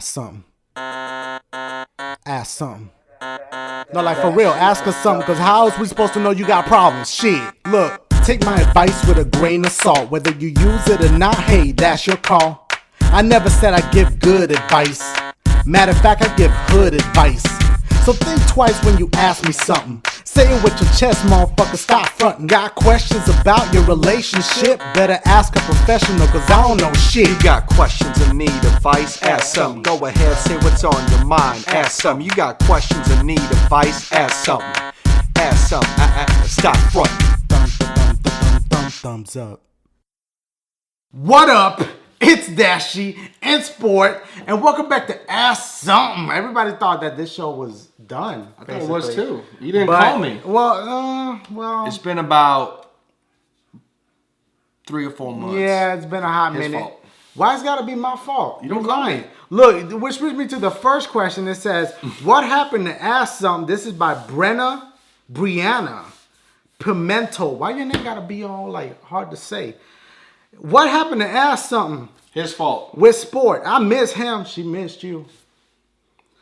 Ask something. Ask something. No, like for real, ask us something, because how else we supposed to know you got problems? Shit, look, take my advice with a grain of salt. Whether you use it or not, hey, that's your call. I never said I give good advice. Matter of fact, I give hood advice. So think twice when you ask me something. Say it with your chest, motherfucker, stop frontin'. Got questions about your relationship? Better ask a professional, cause I don't know shit. You got questions and need advice? Ask some. Go ahead, say what's on your mind. Ask some. You got questions and need advice? Ask some. Ask some. Stop frontin'. Thumbs up. What up? It's Dashy and Sport, and welcome back to Ask Something. Everybody thought that this show was done. I thought it was too. You didn't call me. Well. It's been about 3 or 4 months. Yeah, it's been a hot His minute. fault. Why it's gotta be my fault? You don't call me. Look, which brings me to the first question. It says, what happened to Ask Something? This is by Brianna Pimento. Why your name gotta be all like hard to say? What happened to Ask Something? His fault. With Sport. I miss him. She missed you.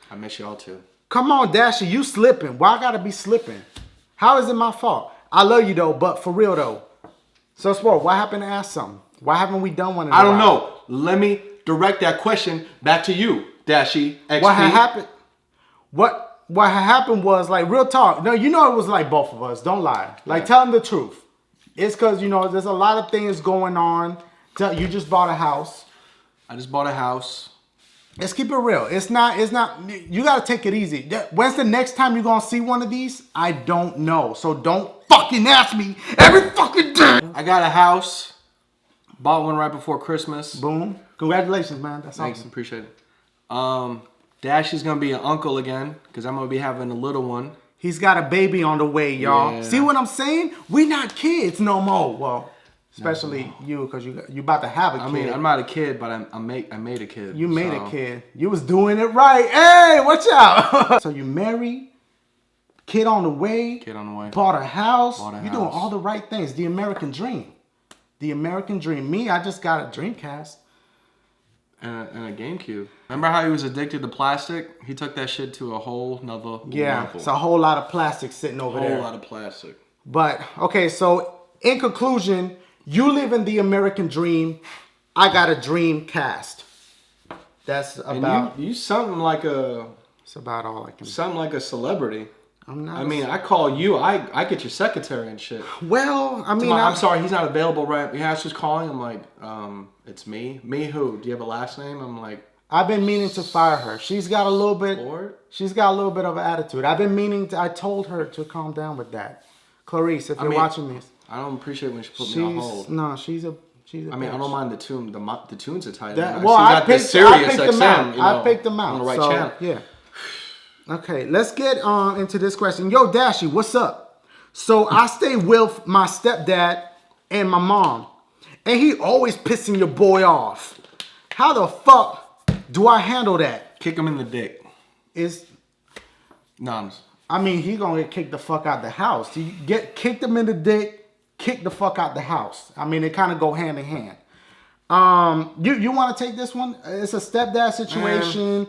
I miss y'all too. Come on, Dasher. You slipping. Why I gotta be slipping? How is it my fault? I love you though, but for real though. So Sport, what happened to Ask Something? Why haven't we done one in a while? I don't know. Let me direct that question back to you, Dashy XP. What had happened? What had happened was, like, real talk. No, you know it was like both of us. Don't lie. Like, tell them the truth. It's because, you know, there's a lot of things going on. You just bought a house. I just bought a house. Let's keep it real. It's not, you got to take it easy. When's the next time you're going to see one of these? I don't know. So don't fucking ask me every fucking day. I got a house. Bought one right before Christmas. Boom. Congratulations, man. That's Thanks. awesome. Appreciate it. Dash is going to be an uncle again because I'm going to be having a little one. He's got a baby on the way, y'all. Yeah. See what I'm saying? We not kids no more. Well, especially you, because you about to have a kid. I mean, I'm not a kid, but I made a kid. You made a kid. You was doing it right. Hey, watch out. So you married, kid on the way. Kid on the way. Bought a house. Bought a You're doing house. all the right things. The American dream. The American dream. Me, I just got a Dreamcast. And a GameCube. Remember how he was addicted to plastic? He took that shit to a whole nother Yeah, level. it's a whole lot of plastic sitting over there. A whole lot of plastic. But, okay, so in conclusion, you live in the American dream. I got a Dreamcast. That's about... And you something like a... It's about all I can... Something like a celebrity. I'm not... I mean, I call you. I get your secretary and shit. Well, I mean... I'm sorry, he's not available right... Yeah, I was just calling. I'm like, it's me. Me who? Do you have a last name? I'm like... I've been meaning to fire her. She's got a little bit... Lord? She's got a little bit of an attitude. I've been meaning to... I told her to calm down with that. Clarice, if you're watching this... I don't appreciate when she put me on hold. No, she's a I mean, I don't mind the tune. The tunes are tight. I picked them out. You know, I picked them out. On the right so, channel. Yeah. Okay, let's get into this question. Yo, Dashy, what's up? So I stay with my stepdad and my mom, and he always pissing your boy off. How the fuck do I handle that? Kick him in the dick. I mean, he gonna get kicked the fuck out the house. You get kicked him in the dick, kick the fuck out the house. I mean, they kind of go hand in hand. You want to take this one? It's a stepdad situation.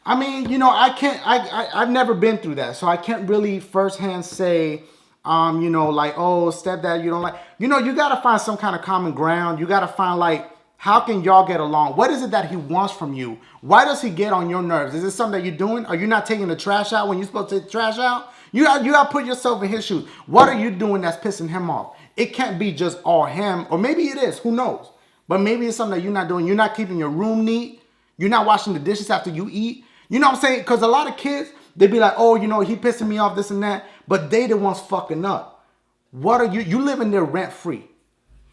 I mean, you know, I've never been through that, so I can't really firsthand say, you know, like, oh, stepdad, you don't like. You know, you gotta find some kind of common ground. You gotta find, like, how can y'all get along? What is it that he wants from you? Why does he get on your nerves? Is it something that you're doing? Are you not taking the trash out when you're supposed to take the trash out? You got to put yourself in his shoes. What are you doing that's pissing him off? It can't be just all him, or maybe it is. Who knows? But maybe it's something that you're not doing. You're not keeping your room neat. You're not washing the dishes after you eat. You know what I'm saying? Because a lot of kids, they be like, oh, you know, he pissing me off, this and that. But they the ones fucking up. What are you? You living there rent free.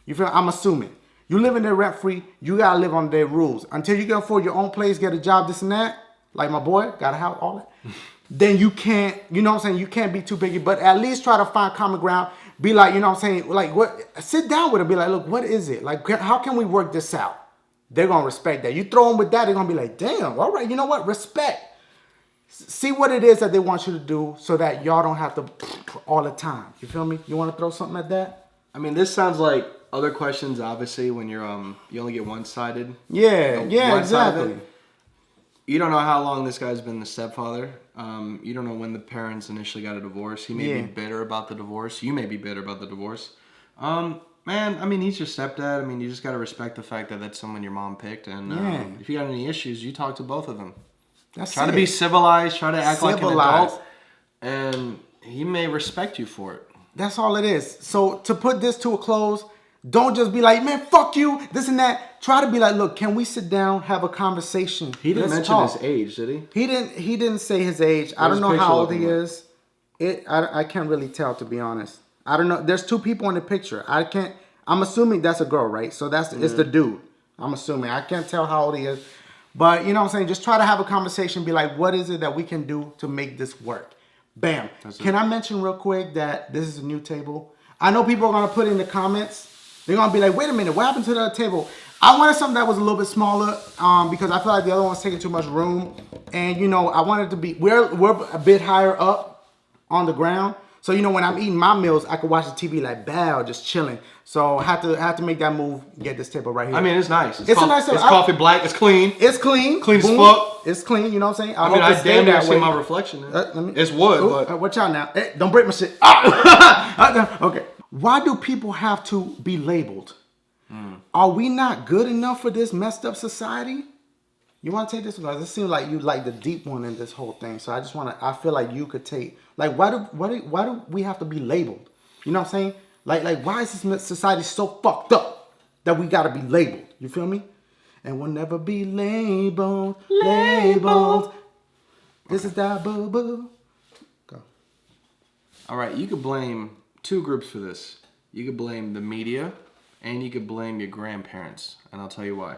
You feel? I'm assuming. You live in there rent free, you gotta live on their rules. Until you can afford your own place, get a job, this and that, like my boy, got a house, all that, then you can't, you know what I'm saying, you can't be too picky, but at least try to find common ground. Be like, you know what I'm saying, like, what? Sit down with it, be like, look, what is it? Like, how can we work this out? They're gonna respect that. You throw them with that, they're gonna be like, damn, all right, you know what, respect. See what it is that they want you to do so that y'all don't have to all the time. You feel me? You wanna throw something at that? I mean, this sounds like other questions, obviously, when you're you only get one-sided. Yeah, exactly. You don't know how long this guy's been the stepfather. You don't know when the parents initially got a divorce. He may be bitter about the divorce. You may be bitter about the divorce. Man, I mean, he's your stepdad. I mean, you just got to respect the fact that that's someone your mom picked. And if you got any issues, you talk to both of them. Try to be civilized. Try to act like an adult. And he may respect you for it. That's all it is. So to put this to a close, don't just be like, man, fuck you, this and that. Try to be like, look, can we sit down, have a conversation? He didn't mention his age, did he? He didn't say his age. I don't know how old he is. I can't really tell, to be honest. I don't know. There's two people in the picture. I'm assuming that's a girl, right? So it's the dude. I'm assuming. I can't tell how old he is. But you know what I'm saying? Just try to have a conversation. Be like, what is it that we can do to make this work? Bam. Can I mention real quick that this is a new table? I know people are going to put in the comments. They're going to be like, wait a minute, what happened to the table? I wanted something that was a little bit smaller because I feel like the other one's taking too much room. And, you know, I wanted to be, we're a bit higher up on the ground. So, you know, when I'm eating my meals, I could watch the TV like, bow, just chilling. So I have to make that move, get this table right here. I mean, it's nice. It's a nice table. It's coffee black. It's clean. It's clean. Clean as fuck. It's clean, you know what I'm saying? I damn near see my reflection in it. It's wood, but... Watch out now. Hey, don't break my shit. Okay. Why do people have to be labeled? Are we not good enough for this messed up society? You want to take this one? It seems like you like the deep one in this whole thing. So I feel like you could take, like, why do we have to be labeled? You know what I'm saying? Like why is this society so fucked up that we got to be labeled? You feel me? And we'll never be labeled. This is that boo-boo. Go. All right, you could blame two groups for this. You could blame the media, and you could blame your grandparents. And I'll tell you why.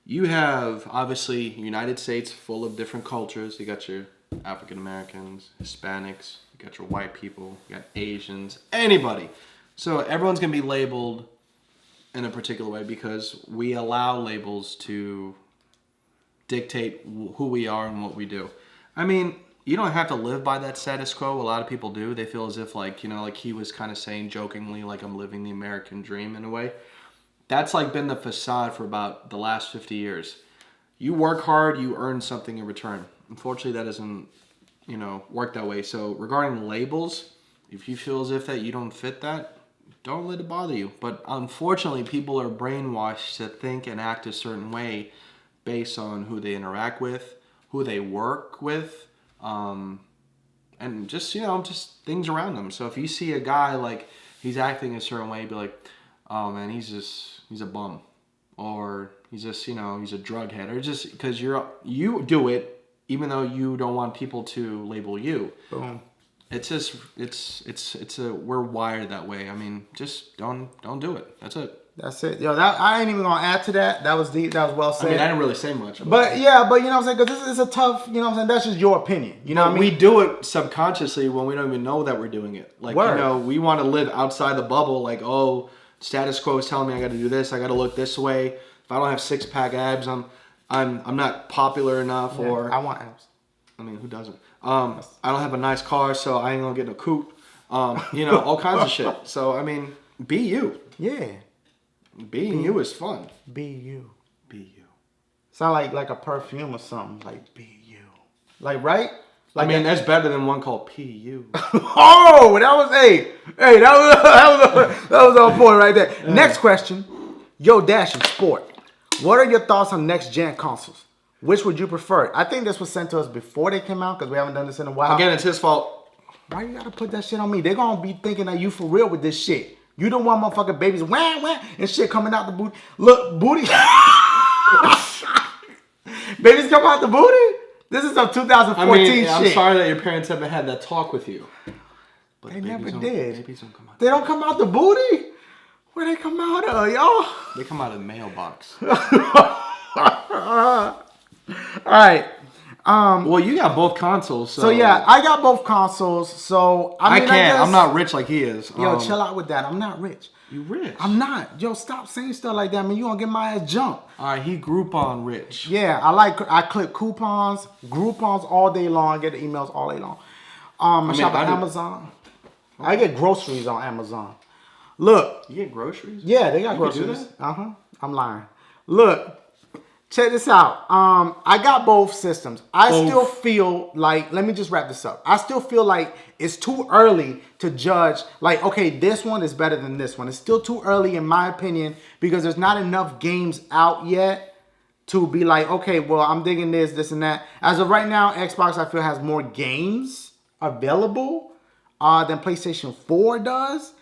You have, obviously, United States full of different cultures. You got your African Americans, Hispanics, you got your white people, you got Asians, anybody. So everyone's going to be labeled in a particular way because we allow labels to dictate who we are and what we do. I mean, you don't have to live by that status quo. A lot of people do. They feel as if, like, you know, like he was kind of saying jokingly, like, I'm living the American dream in a way. That's like been the facade for about the last 50 years. You work hard, you earn something in return. Unfortunately, that doesn't, you know, work that way. So regarding labels, if you feel as if that you don't fit that, don't let it bother you. But unfortunately, people are brainwashed to think and act a certain way based on who they interact with, who they work with, and just, you know, just things around them. So if you see a guy, like, he's acting a certain way, be like, oh man, he's a bum, or he's just, you know, he's a drug head, or just because you do it, even though you don't want people to label you. Boom. It's just, we're wired that way. I mean, just don't do it. That's it. That's it. Yo, I ain't even gonna add to that. That was deep. That was well said. I mean, I didn't really say much. But yeah, but you know what I'm saying? Because this is a tough, you know what I'm saying? That's just your opinion. You know what I mean? We do it subconsciously when we don't even know that we're doing it. Like, you know, we want to live outside the bubble. Like, oh, status quo is telling me I got to do this. I got to look this way. If I don't have six-pack abs, I'm not popular enough. Yeah, or I want abs. I mean, who doesn't? I don't have a nice car, so I ain't gonna get no coupe. You know, all kinds of shit. So I mean, be you. Yeah. Being you is fun. Be you. Be you. Sound like a perfume or something. Like, be you. Like, right? Like, I mean, that's better than one called P.U. Oh, that was that was on point right there. Yeah. Next question. Yo, Dash in Sport. What are your thoughts on next-gen consoles? Which would you prefer? I think this was sent to us before they came out because we haven't done this in a while. Again, it's his fault. Why you gotta put that shit on me? They're gonna be thinking that you for real with this shit. You don't want motherfucking babies wham wham and shit coming out the booty. Look, booty. Babies come out the booty? This is some 2014 shit. I'm sorry that your parents haven't had that talk with you. But they never did. Babies don't come out. They don't come out the booty? Where they come out of, y'all? They come out of the mailbox. All right. Well, you got both consoles. So yeah, I got both consoles. So I can't. I'm not rich like he is. Yo, chill out with that. I'm not rich. You rich? I'm not. Yo, stop saying stuff like that, man. You gonna get my ass jumped. All right, he Groupon rich. Yeah, I click coupons, Groupons all day long. I get the emails all day long. I shop at Amazon. I get groceries on Amazon. Look. You get groceries? Yeah, they got groceries. I'm lying. Look. check this out. I got both systems. I Both. still feel like, let me just wrap this up. I still feel like it's too early to judge, like, okay, this one is better than this one. It's still too early, in my opinion, because there's not enough games out yet to be like, okay, well, I'm digging this, and that. As of right now, Xbox, I feel, has more games available than PlayStation 4 does.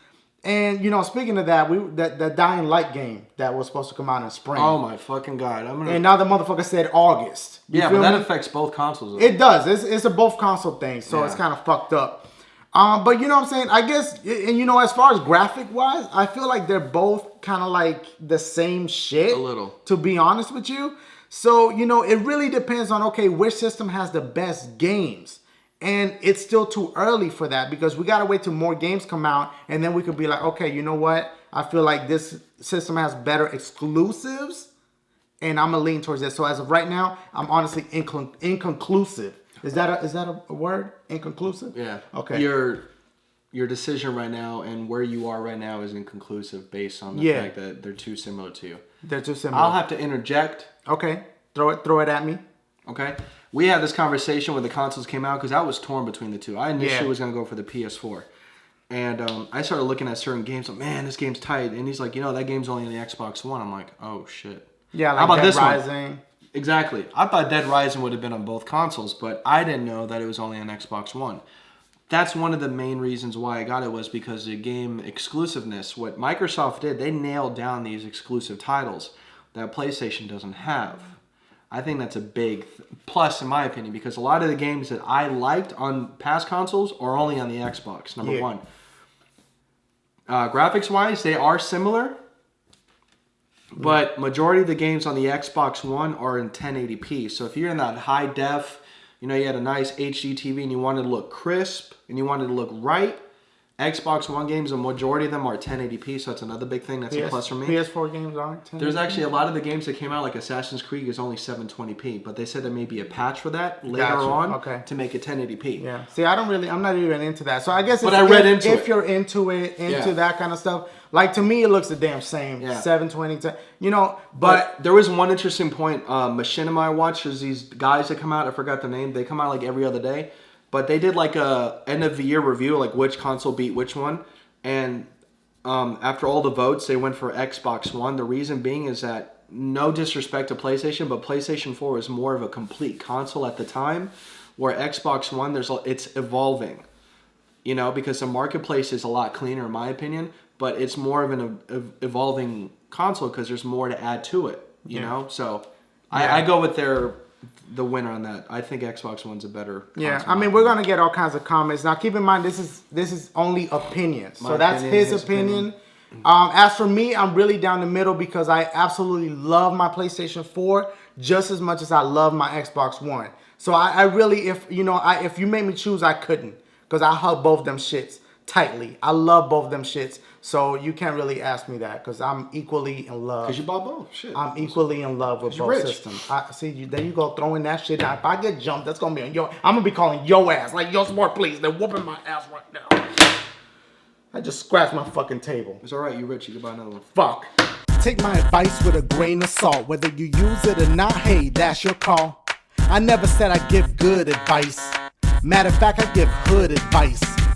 And, you know, speaking of that, the Dying Light game that was supposed to come out in spring. Oh my fucking God. And now the motherfucker said August. You yeah, feel but that me? affects both consoles. Though. It does. It's a both console thing, so Yeah. it's kind of fucked up. But you know what I'm saying? I guess, and you know, as far as graphic wise, I feel like they're both kind of like the same shit. A little. To be honest with you. So, you know, it really depends on, okay, which system has the best games. And it's still too early for that because we got to wait till more games come out. And then we could be like, okay, you know what? I feel like this system has better exclusives. And I'm going to lean towards that. So as of right now, I'm honestly inconclusive. Is that a word? Inconclusive? Yeah. Okay. Your decision right now and where you are right now is inconclusive based on the fact that they're too similar to you. They're too similar. I'll have to interject. Okay. Throw it at me. Okay. We had this conversation when the consoles came out because I was torn between the two. I initially was going to go for the PS4. And I started looking at certain games. Like, man, this game's tight. And he's like, you know, that game's only on the Xbox One. I'm like, oh, shit. Yeah, like how about Dead this Rising. one? Exactly. I thought Dead Rising would have been on both consoles, but I didn't know that it was only on Xbox One. That's one of the main reasons why I got it was because the game exclusiveness. What Microsoft did, they nailed down these exclusive titles that PlayStation doesn't have. I think that's a big plus in my opinion because a lot of the games that I liked on past consoles are only on the Xbox, number one. Graphics-wise, they are similar, but majority of the games on the Xbox One are in 1080p. So if you're in that high def, you know, you had a nice HD TV and you wanted to look crisp and you wanted to look right, Xbox One games, a majority of them are 1080p, so that's another big thing. That's a plus for me. PS4 games are 1080p. There's actually a lot of the games that came out, like Assassin's Creed, is only 720p, but they said there may be a patch for that later on to make it 1080p. Yeah. See, I'm not even into that. So I guess But I read into it. If you're into that kind of stuff, like to me, it looks the damn same. Yeah. 720, you know, But there was one interesting point. Machinima I watched, there's these guys that come out, I forgot the name, they come out like every other day. But they did like a end of the year review, like which console beat which one. And after all the votes, they went for Xbox One. The reason being is that, no disrespect to PlayStation, but PlayStation 4 was more of a complete console at the time. Where Xbox One, it's evolving. You know, because the marketplace is a lot cleaner in my opinion. But it's more of an evolving console because there's more to add to it. You know? So I go with the winner on that. I think Xbox One's a better console. Yeah, I mean, we're gonna get all kinds of comments. Now, keep in mind, this is only opinion. So that's his opinion. As for me, I'm really down the middle because I absolutely love my PlayStation 4 just as much as I love my Xbox One. So I really, if you made me choose, I couldn't because I hug both them shits tightly. I love both them shits. So you can't really ask me that because I'm equally in love. Because you bought both. Shit. I'm equally in love with both systems. There you go, throwing that shit out. If I get jumped, that's gonna be on your. I'm gonna be calling your ass like, yo, sport, please. They're whooping my ass right now. I just scratched my fucking table. It's all right. You rich. You can buy another one. Fuck. Take my advice with a grain of salt. Whether you use it or not, hey, that's your call. I never said I give good advice. Matter of fact, I give hood advice.